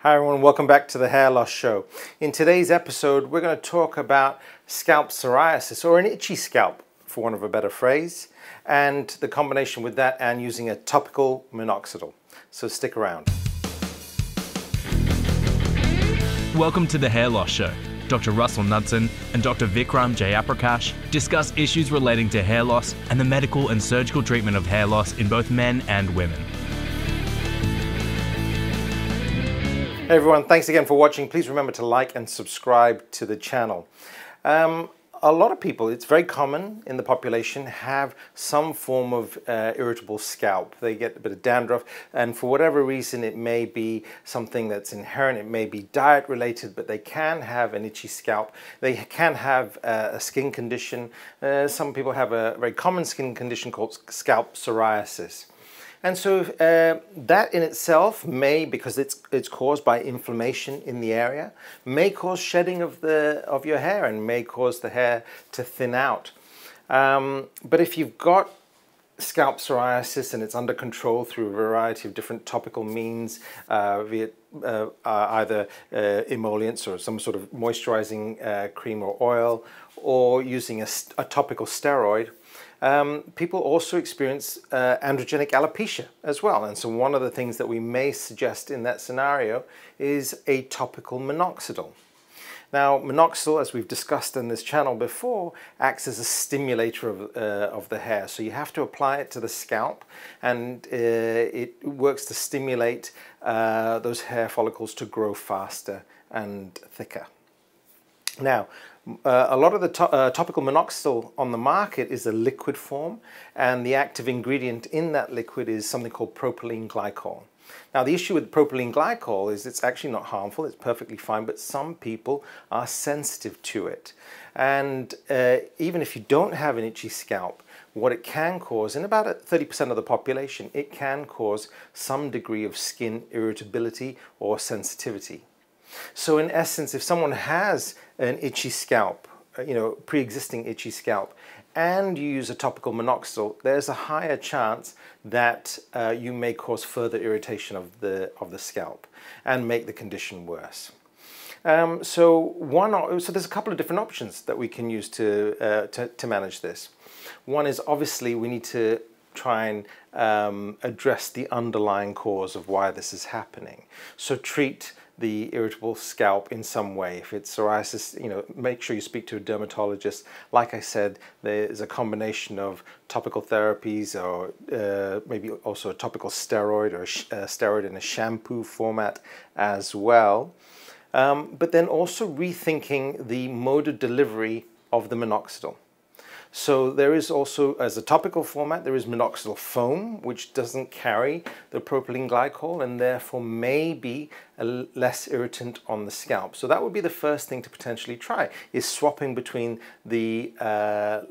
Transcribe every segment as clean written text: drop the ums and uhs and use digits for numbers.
Hi everyone, welcome back to the Hair Loss Show. In today's episode, we're going to talk about scalp psoriasis, or an itchy scalp, for want of a better phrase, and the combination with that and using a topical minoxidil. So stick around. Welcome to the Hair Loss Show. Dr. Russell Knudsen and Dr. Vikram Jayaprakash discuss issues relating to hair loss and the medical and surgical treatment of hair loss in both men and women. Hey everyone, thanks again for watching. Please remember to like and subscribe to the channel. A lot of people, it's very common in the population, have some form of irritable scalp. They get a bit of dandruff, and for whatever reason it may be something that's inherent, it may be diet related, but they can have an itchy scalp. They can have a skin condition. Some people have a very common skin condition called scalp psoriasis. And so that in itself may, because it's caused by inflammation in the area, may cause shedding of your hair and may cause the hair to thin out. But if you've got scalp psoriasis and it's under control through a variety of different topical means, be it either emollients or some sort of moisturizing cream or oil, or using a topical steroid, people also experience androgenic alopecia as well. And so one of the things that we may suggest in that scenario is a topical minoxidil. Now, minoxidil, as we've discussed in this channel before, acts as a stimulator of the hair. So you have to apply it to the scalp, and it works to stimulate those hair follicles to grow faster and thicker. Now, a lot of the topical minoxidil on the market is a liquid form, and the active ingredient in that liquid is something called propylene glycol. Now, the issue with propylene glycol is it's actually not harmful, it's perfectly fine, but some people are sensitive to it. And even if you don't have an itchy scalp, what it can cause, in about 30% of the population, it can cause some degree of skin irritability or sensitivity. So in essence, if someone has an itchy scalp, pre-existing itchy scalp, and you use a topical minoxidil, there's a higher chance that you may cause further irritation of the scalp and make the condition worse. So there's a couple of different options that we can use to manage this. One is, obviously we need to try and address the underlying cause of why this is happening. So treat the irritable scalp in some way. If it's psoriasis, make sure you speak to a dermatologist. Like I said, there's a combination of topical therapies, or maybe also a topical steroid, or a steroid in a shampoo format as well. But then also rethinking the mode of delivery of the minoxidil. So there is also, as a topical format, there is minoxidil foam, which doesn't carry the propylene glycol and therefore may be less irritant on the scalp. So that would be the first thing to potentially try, is swapping between the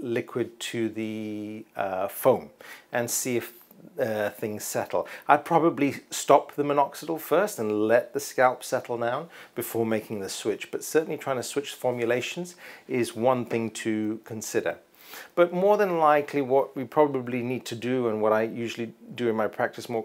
liquid to the foam and see if things settle. I'd probably stop the minoxidil first and let the scalp settle down before making the switch. But certainly trying to switch formulations is one thing to consider. But more than likely, what we probably need to do, and what I usually do in my practice more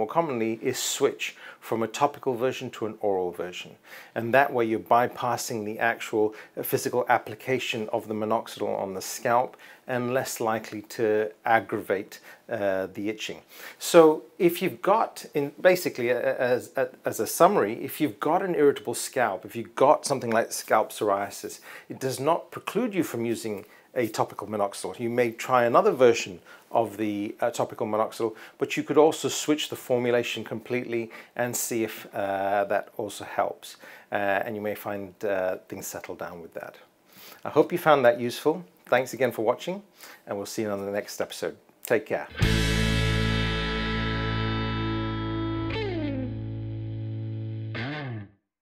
commonly, is switch from a topical version to an oral version. And that way you're bypassing the actual physical application of the minoxidil on the scalp and less likely to aggravate the itching. So if you've got, basically as a summary, if you've got an irritable scalp, if you've got something like scalp psoriasis, it does not preclude you from using a topical minoxidil. You may try another version of the topical minoxidil, but you could also switch the formulation completely and see if that also helps. And you may find things settle down with that. I hope you found that useful. Thanks again for watching, and we'll see you on the next episode. Take care.